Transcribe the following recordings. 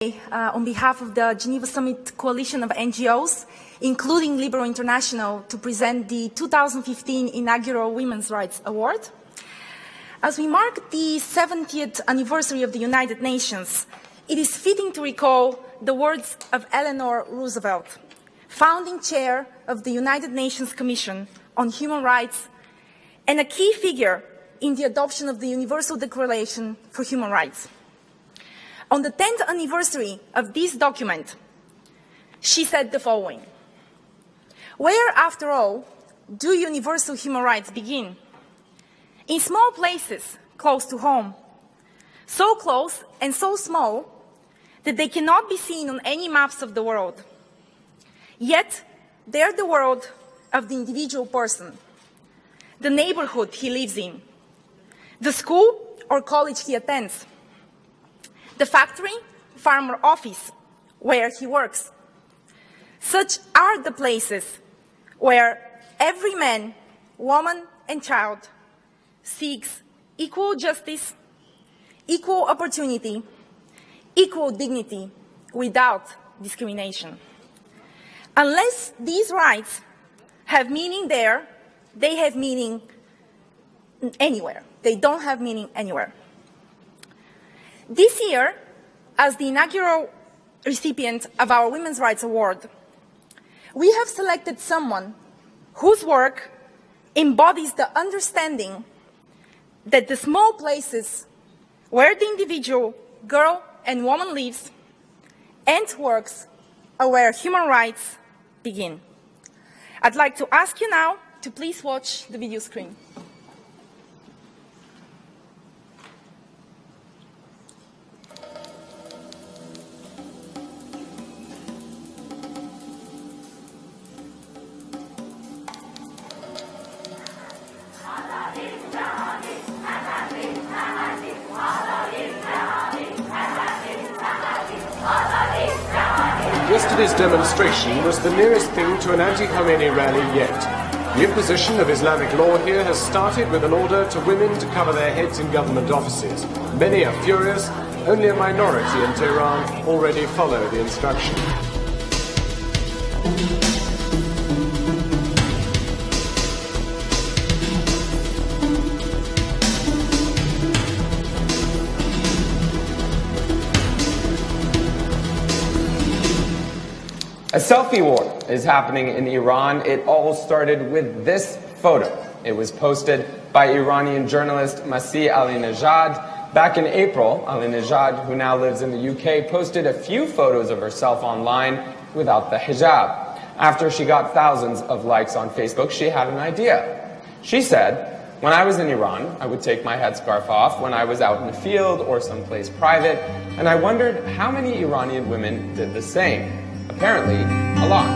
On behalf of the Geneva Summit Coalition of NGOs, including Liberal International, to present the 2015 inaugural Women's Rights Award. As we mark the 70th anniversary of the United Nations, it is fitting to recall the words of Eleanor Roosevelt, founding chair of the United Nations Commission on Human Rights and a key figure in the adoption of the Universal Declaration for Human Rights. On the 10th anniversary of this document, she said the following: "Where, after all, do universal human rights begin? In small places close to home, so close and so small that they cannot be seen on any maps of the world. Yet, they're the world of the individual person, the neighborhood he lives in, the school or college he attends, the factory, farm, or office where he works. Such are the places where every man, woman, and child seeks equal justice, equal opportunity, equal dignity, without discrimination. Unless these rights have meaning there, they have meaning anywhere. They don't have meaning anywhere." This year, as the inaugural recipient of our Women's Rights Award, we have selected someone whose work embodies the understanding that the small places where the individual girl and woman lives and works are where human rights begin. I'd like to ask you now to please watch the video screen. Yesterday's demonstration was the nearest thing to an anti-Khomeini rally yet. The imposition of Islamic law here has started with an order to women to cover their heads in government offices. Many are furious. Only a minority in Tehran already follow the instruction. A selfie war is happening in Iran. It all started with this photo. It was posted by Iranian journalist Masih Alinejad. Back in April, Alinejad, who now lives in the UK, posted a few photos of herself online without the hijab. After she got thousands of likes on Facebook, she had an idea. She said, "When I was in Iran, I would take my headscarf off when I was out in the field or someplace private, and I wondered how many Iranian women did the same. Apparently, a lot."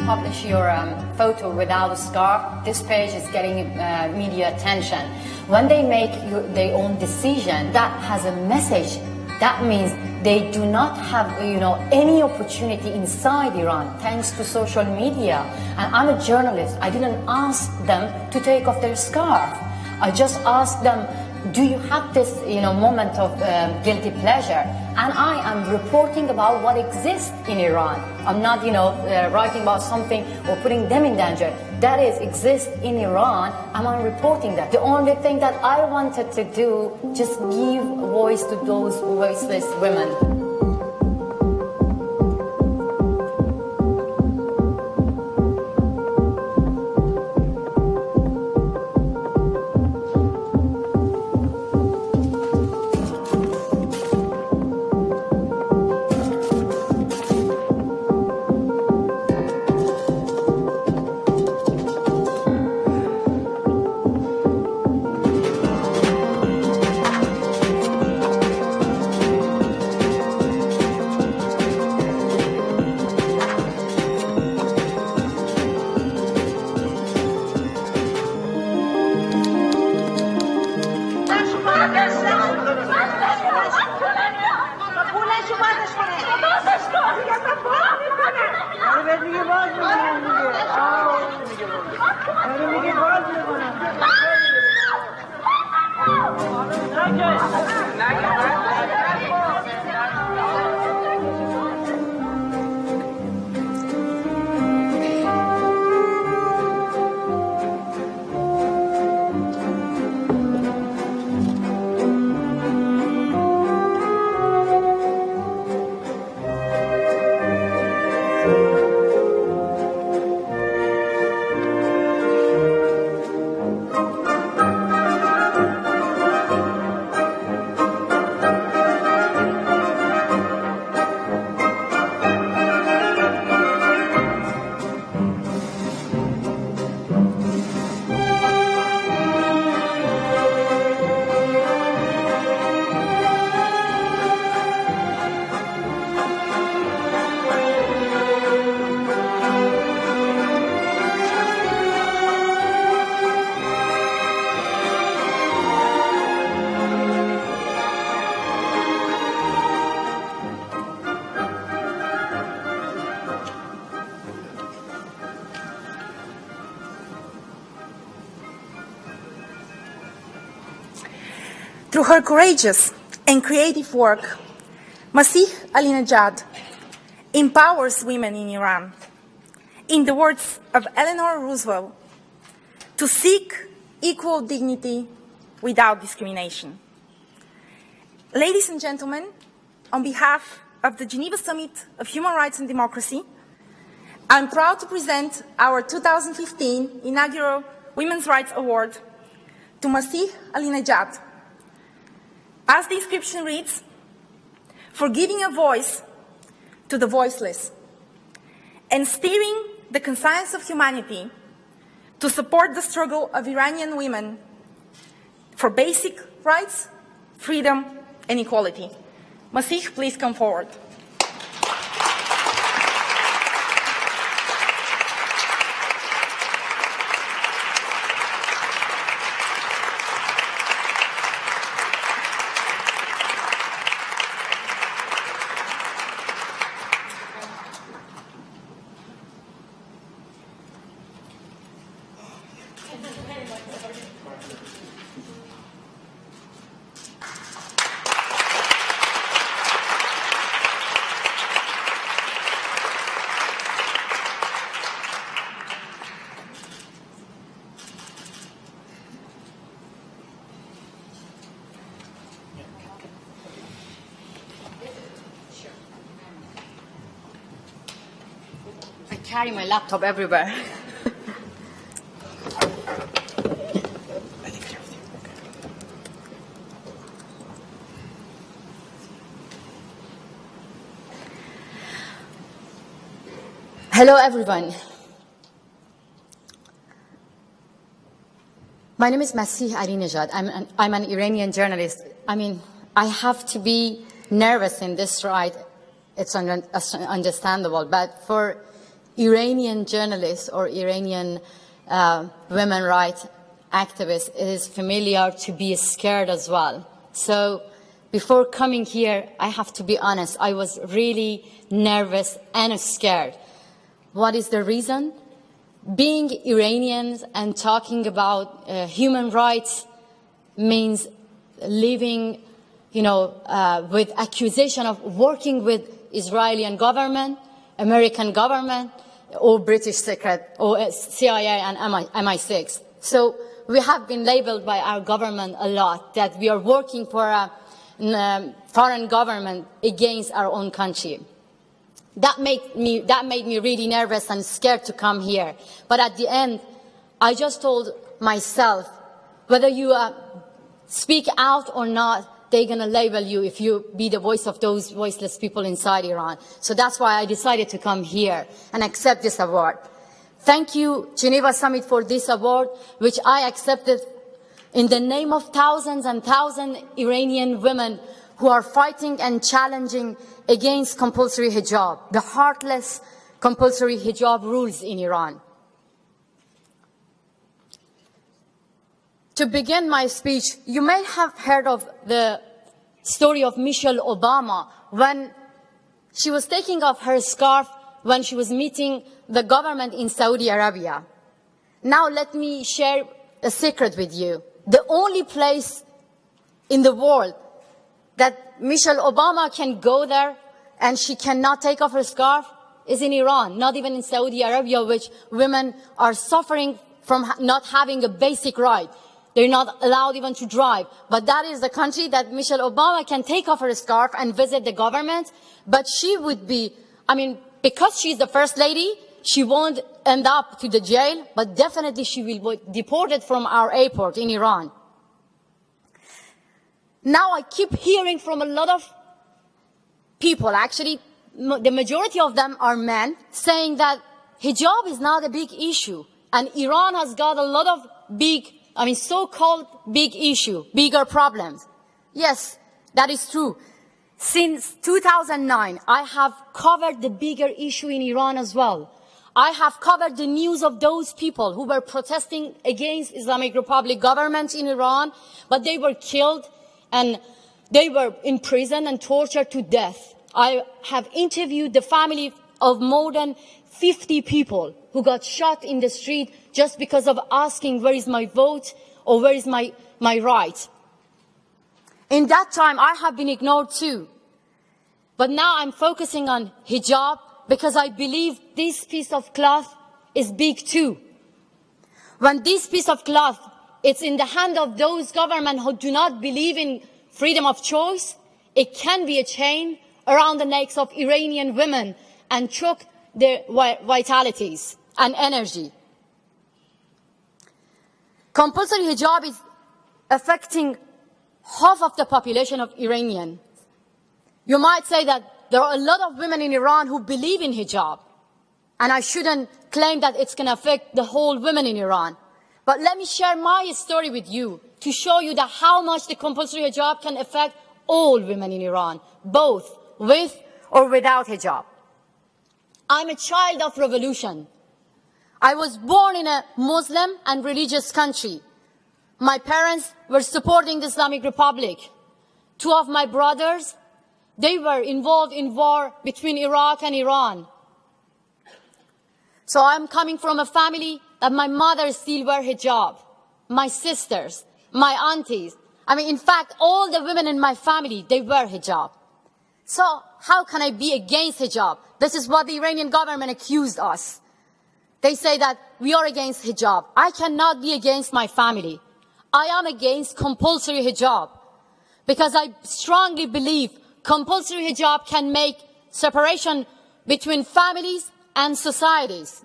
Publish your photo without a scarf, this page is getting media attention. When they make their own decision, that has a message. That means They do not have, any opportunity inside Iran thanks to social media. And I'm a journalist. I didn't ask them to take off their scarf. I just asked them, do you have this, moment of guilty pleasure? And I am reporting about what exists in Iran. I'm not, writing about something or putting them in danger. That exists in Iran, and I'm reporting that. The only thing that I wanted to do, just give voice to those voiceless women. Through her courageous and creative work, Masih Alinejad empowers women in Iran, in the words of Eleanor Roosevelt, to seek equal dignity without discrimination. Ladies and gentlemen, on behalf of the Geneva Summit of Human Rights and Democracy, I'm proud to present our 2015 inaugural Women's Rights Award to Masih Alinejad. As the inscription reads, for giving a voice to the voiceless and steering the conscience of humanity to support the struggle of Iranian women for basic rights, freedom, and equality. Masih, please come forward. Carry my laptop everywhere. Hello, everyone. My name is Masih Alinejad. I'm an Iranian journalist. I have to be nervous in this ride. It's understandable, but for Iranian journalists or Iranian women rights activists, it is familiar to be scared as well. So before coming here, I have to be honest, I was really nervous and scared. What is the reason? Being Iranians and talking about human rights means living, with accusation of working with Israeli government, American government, or British secret, or CIA and MI6. So we have been labeled by our government a lot that we are working for a foreign government against our own country. That made me really nervous and scared to come here. But at the end, I just told myself, whether you speak out or not, they're going to label you if you be the voice of those voiceless people inside Iran. So that's why I decided to come here and accept this award. Thank you, Geneva Summit, for this award, which I accepted in the name of thousands and thousands of Iranian women who are fighting and challenging against compulsory hijab, the heartless compulsory hijab rules in Iran. To begin my speech, you may have heard of the story of Michelle Obama when she was taking off her scarf when she was meeting the government in Saudi Arabia. Now let me share a secret with you. The only place in the world that Michelle Obama can go there and she cannot take off her scarf is in Iran, not even in Saudi Arabia, which women are suffering from not having a basic right. They're not allowed even to drive. But that is the country that Michelle Obama can take off her scarf and visit the government. But she would be, because she's the first lady, she won't end up to the jail, but definitely she will be deported from our airport in Iran. Now I keep hearing from a lot of people, actually, the majority of them are men, saying that hijab is not a big issue. And Iran has got a lot of so-called big issue, bigger problems. Yes, that is true. Since 2009, I have covered the bigger issue in Iran as well. I have covered the news of those people who were protesting against Islamic Republic government in Iran, but they were killed and they were in prison and tortured to death. I have interviewed the family of more than 50 people who got shot in the street just because of asking where is my vote or where is my right. In that time, I have been ignored too. But now I'm focusing on hijab because I believe this piece of cloth is big too. When this piece of cloth is in the hand of those governments who do not believe in freedom of choice, it can be a chain around the necks of Iranian women and choke their vitalities and energy. Compulsory hijab is affecting half of the population of Iranian. You might say that there are a lot of women in Iran who believe in hijab, and I shouldn't claim that it's going to affect the whole women in Iran. But let me share my story with you to show you that how much the compulsory hijab can affect all women in Iran, both with or without hijab. I'm a child of revolution. I was born in a Muslim and religious country. My parents were supporting the Islamic Republic. Two of my brothers, they were involved in war between Iraq and Iran. So I'm coming from a family that my mother still wear hijab. My sisters, my aunties. In fact, all the women in my family, they wear hijab. So how can I be against hijab? This is what the Iranian government accused us. They say that we are against hijab. I cannot be against my family. I am against compulsory hijab because I strongly believe compulsory hijab can make separation between families and societies.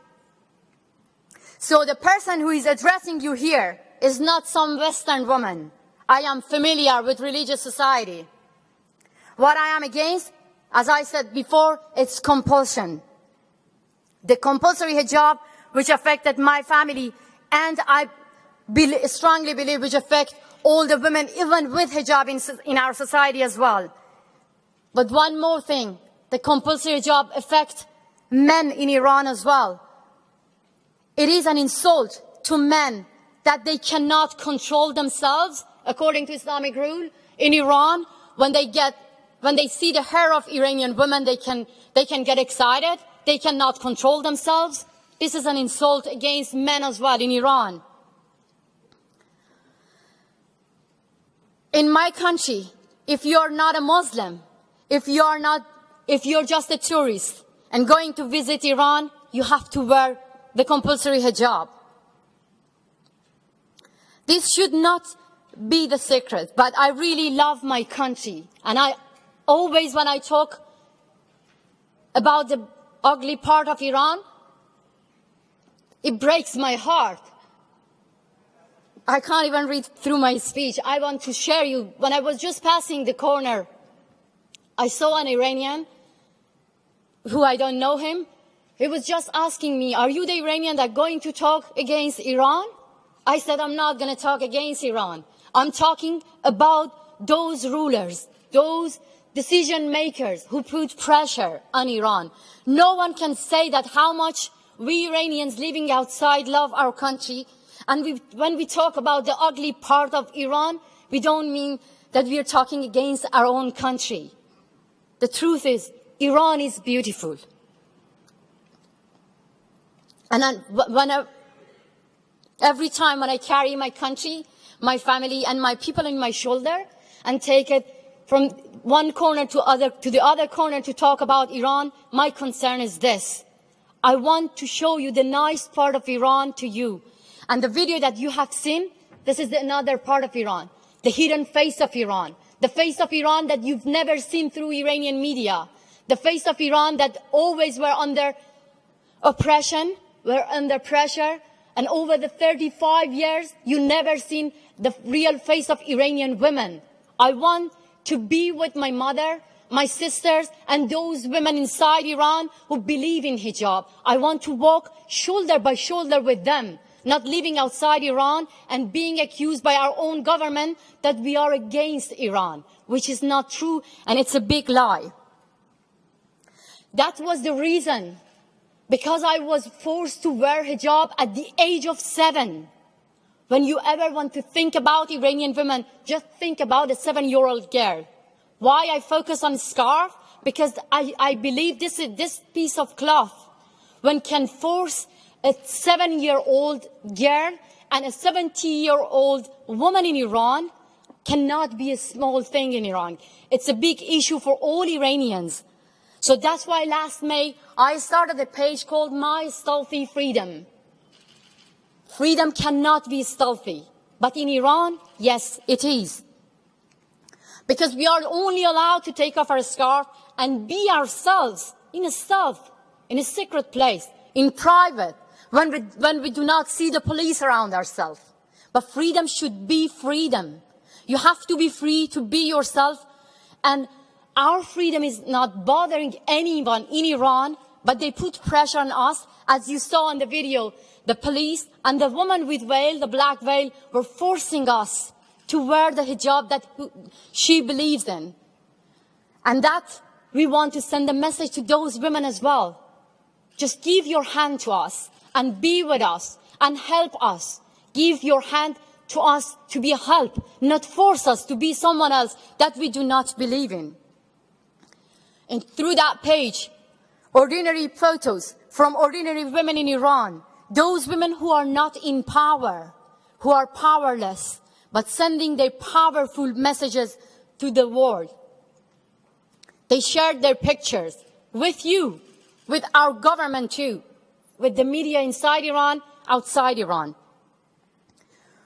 So the person who is addressing you here is not some Western woman. I am familiar with religious society. What I am against, as I said before, it's compulsion. The compulsory hijab, which affected my family, and I strongly believe which affect all the women, even with hijab in our society as well. But one more thing, the compulsory hijab affects men in Iran as well. It is an insult to men that they cannot control themselves according to Islamic rule in Iran when they see the hair of Iranian women, they can get excited. They cannot control themselves. This is an insult against men as well in Iran. In my country, if you're not a Muslim, if you're just a tourist and going to visit Iran, you have to wear the compulsory hijab. This should not be the secret, but I really love my country. And I always, when I talk about the ugly part of Iran, it breaks my heart. I can't even read through my speech. I want to share you. When I was just passing the corner, I saw an Iranian who I don't know him. He was just asking me, are you the Iranian that's going to talk against Iran? I said, I'm not going to talk against Iran. I'm talking about those rulers, those decision makers who put pressure on Iran. No one can say that how much we Iranians living outside love our country. And when we talk about the ugly part of Iran, we don't mean that we are talking against our own country. The truth is, Iran is beautiful. And every time when I carry my country, my family, and my people on my shoulder, and take it from one corner to the other corner to talk about Iran, my concern is this. I want to show you the nice part of Iran to you. And the video that you have seen, this is another part of Iran, the hidden face of Iran, the face of Iran that you've never seen through Iranian media, the face of Iran that always were under oppression, were under pressure, and over the 35 years, you never seen the real face of Iranian women. I want to be with my mother, my sisters, and those women inside Iran who believe in hijab. I want to walk shoulder by shoulder with them, not living outside Iran and being accused by our own government that we are against Iran, which is not true, and it's a big lie. That was the reason, because I was forced to wear hijab at the age of 7. When you ever want to think about Iranian women, just think about a 7-year-old girl. Why I focus on scarf? Because I believe this piece of cloth, when can force a 7-year-old girl and a 70-year-old woman in Iran, cannot be a small thing in Iran. It's a big issue for all Iranians. So that's why last May, I started a page called My Stealthy Freedom. Freedom cannot be stealthy. But in Iran, yes, it is. Because we are only allowed to take off our scarf and be ourselves in a stealth, in a secret place, in private, when we do not see the police around ourselves. But freedom should be freedom. You have to be free to be yourself. And our freedom is not bothering anyone in Iran, but they put pressure on us. As you saw in the video, the police and the woman with veil, the black veil, were forcing us to wear the hijab that she believes in. And that we want to send a message to those women as well. Just give your hand to us and be with us and help us. Give your hand to us to be a help, not force us to be someone else that we do not believe in. And through that page, ordinary photos from ordinary women in Iran, those women who are not in power, who are powerless, but sending their powerful messages to the world. They shared their pictures with you, with our government too, with the media inside Iran, outside Iran.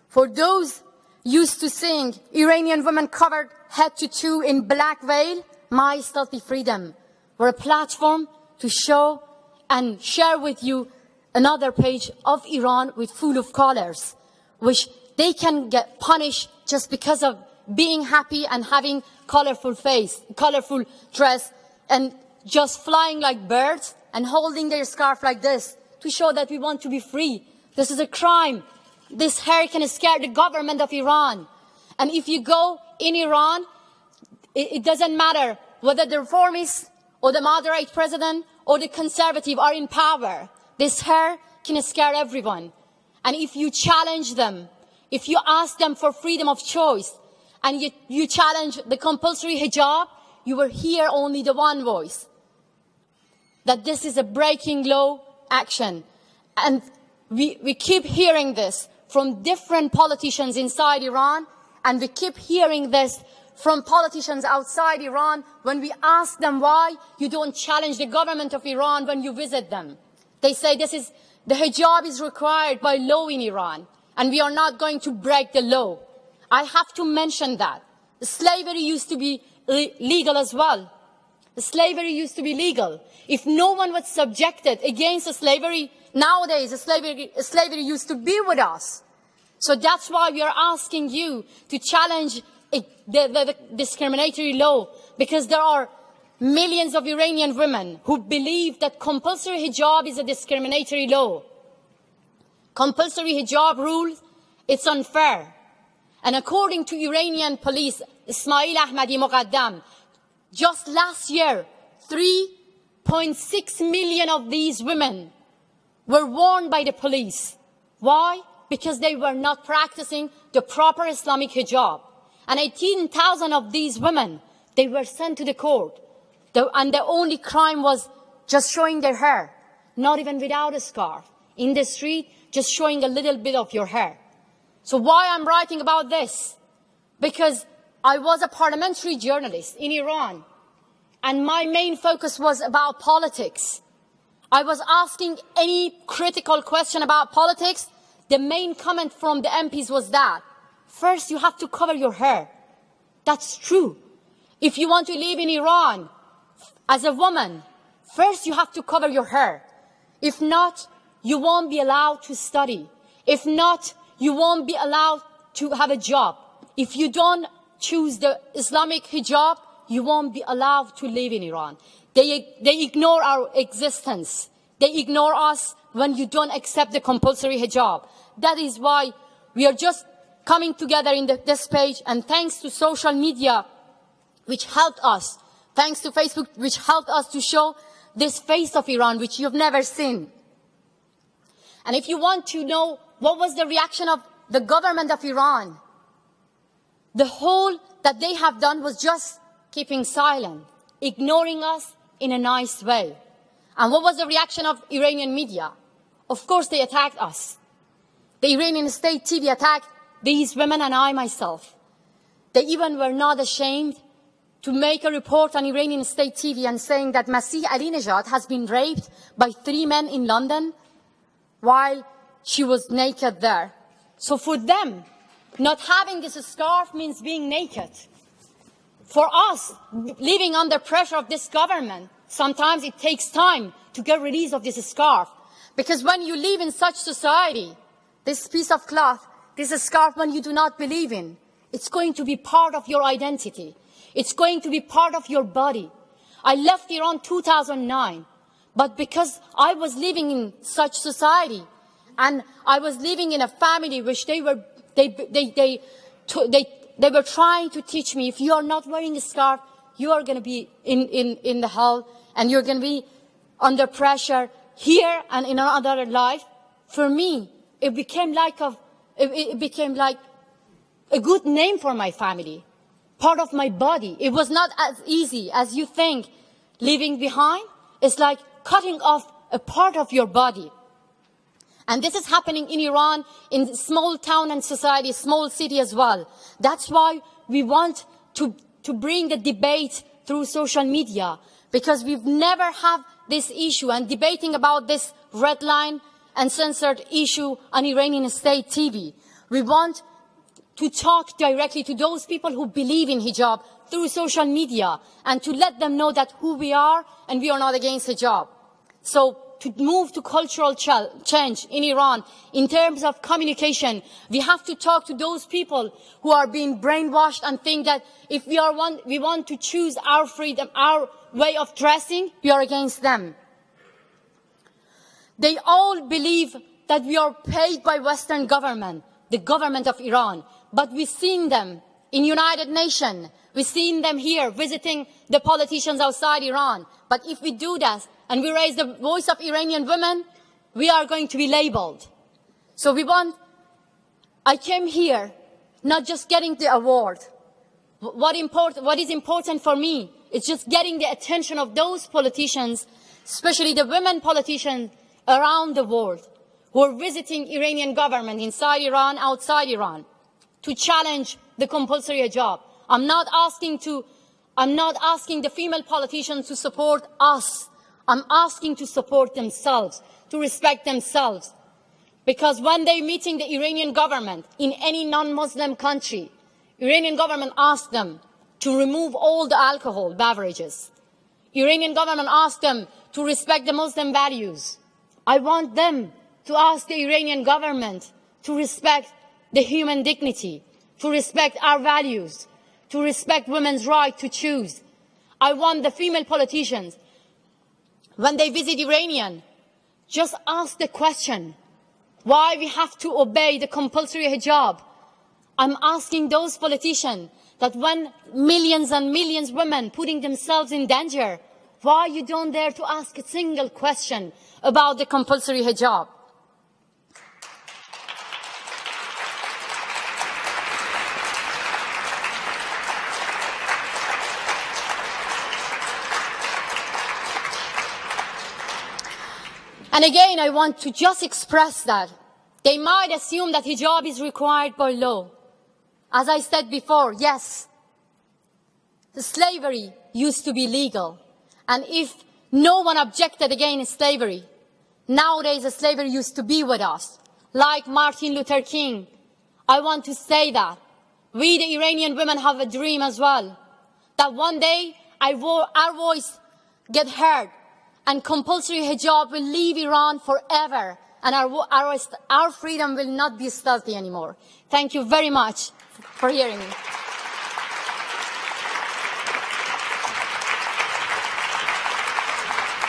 For those used to seeing Iranian women covered head to toe in black veil, My Stealthy Freedom were a platform to show and share with you another page of Iran with full of colors, which they can get punished just because of being happy and having colorful face, colorful dress, and just flying like birds and holding their scarf like this to show that we want to be free. This is a crime. This hair can scare the government of Iran. And if you go in Iran, it doesn't matter whether the reformist or the moderate president or the conservative are in power. This hair can scare everyone. And if you challenge them, if you ask them for freedom of choice, and you challenge the compulsory hijab, you will hear only the one voice, that this is a breaking law action. And we keep hearing this from different politicians inside Iran, and we keep hearing this from politicians outside Iran when we ask them why you don't challenge the government of Iran when you visit them. They say the hijab is required by law in Iran, and we are not going to break the law. I have to mention that. Slavery used to be legal as well. Slavery used to be legal. If no one was subjected against slavery, nowadays slavery used to be with us. So that's why we are asking you to challenge the discriminatory law, because there are millions of Iranian women who believe that compulsory hijab is a discriminatory law. Compulsory hijab rule, it's unfair. And according to Iranian police, Ismail Ahmadi Muqaddam, just last year, 3.6 million of these women were warned by the police. Why? Because they were not practicing the proper Islamic hijab. And 18,000 of these women, they were sent to the court. And the only crime was just showing their hair, not even without a scarf. In the street, just showing a little bit of your hair. So why I'm writing about this? Because I was a parliamentary journalist in Iran, and my main focus was about politics. I was asking any critical question about politics. The main comment from the MPs was that, first, you have to cover your hair. That's true. If you want to live in Iran as a woman, first you have to cover your hair. If not, you won't be allowed to study. If not, you won't be allowed to have a job. If you don't choose the Islamic hijab, you won't be allowed to live in Iran. They ignore our existence. They ignore us when you don't accept the compulsory hijab. That is why we are just coming together in this page, and thanks to social media, which helped us, thanks to Facebook, which helped us to show this face of Iran, which you've never seen. And if you want to know what was the reaction of the government of Iran, the whole that they have done was just keeping silent, ignoring us in a nice way. And what was the reaction of Iranian media? Of course, they attacked us. The Iranian state TV attacked these women and I myself. They even were not ashamed to make a report on Iranian state TV and saying that Masih Alinejad has been raped by 3 men in London while she was naked there. So for them, not having this scarf means being naked. For us, living under pressure of this government, sometimes it takes time to get release of this scarf. Because when you live in such society, this piece of cloth, this scarf, when you do not believe in, it's going to be part of your identity. It's going to be part of your body. I left Iran 2009, but because I was living in such society, and I was living in a family which they were trying to teach me, if you are not wearing a scarf, you are going to be in the hell, and you're going to be under pressure here and in another life. For me, it became like a good name for my family, part of my body. It was not as easy as you think. Leaving behind is like cutting off a part of your body. And this is happening in Iran, in small town and society, small city as well. That's why we want to bring the debate through social media, because we've never had this issue, and debating about this red line and censored issue on Iranian state TV. We want to talk directly to those people who believe in hijab through social media, and to let them know that who we are, and we are not against hijab. So to move to cultural change in Iran, in terms of communication, we have to talk to those people who are being brainwashed and think that if we want to choose our freedom, our way of dressing, we are against them. They all believe that we are paid by Western government, the government of Iran. But we've seen them in United Nations. We've seen them here visiting the politicians outside Iran. But if we do that and we raise the voice of Iranian women, we are going to be labeled. So I came here not just getting the award. What is important for me is just getting the attention of those politicians, especially the women politicians around the world, who are visiting Iranian government inside Iran, outside Iran, to challenge the compulsory hijab. I'm not asking the female politicians to support us. I'm asking to support themselves, to respect themselves. Because when they're meeting the Iranian government in any non-Muslim country, Iranian government asks them to remove all the alcohol beverages. Iranian government asks them to respect the Muslim values. I want them to ask the Iranian government to respect the human dignity, to respect our values, to respect women's right to choose. I want the female politicians, when they visit Iranian, just ask the question, why we have to obey the compulsory hijab. I'm asking those politicians that when millions and millions of women putting themselves in danger, why you don't dare to ask a single question about the compulsory hijab? And again, I want to just express that they might assume that hijab is required by law. As I said before, yes, the slavery used to be legal. And if no one objected against slavery, nowadays the slavery used to be with us. Like Martin Luther King, I want to say that we, the Iranian women, have a dream as well. That one day our voice get heard and compulsory hijab will leave Iran forever, and our freedom will not be stealthy anymore. Thank you very much for hearing me.